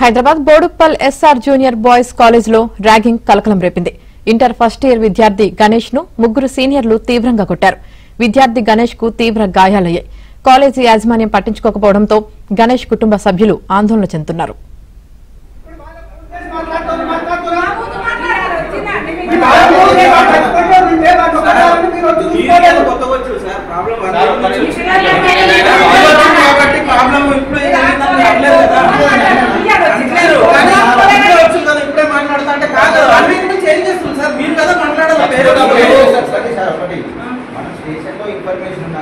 Hyderabad Boduppal SR junior boys college లో ragging కలకలం రేపింది. ఇంటర్ ఫస్ట్ ఇయర్ విద్యార్థి గణేష్ ను ముగ్గురు సీనియర్లు తీవ్రంగా కొట్టారు. విద్యార్థి గణేష్ కు తీవ్ర గాయాలయ్యాయి. కాలేజీ యాజమాన్యం పట్టించుకోకపోవడంతో గణేష్ కుటుంబ సభ్యులు ఆందోళన చెందుతున్నారు. ఇన్ఫర్మేషన్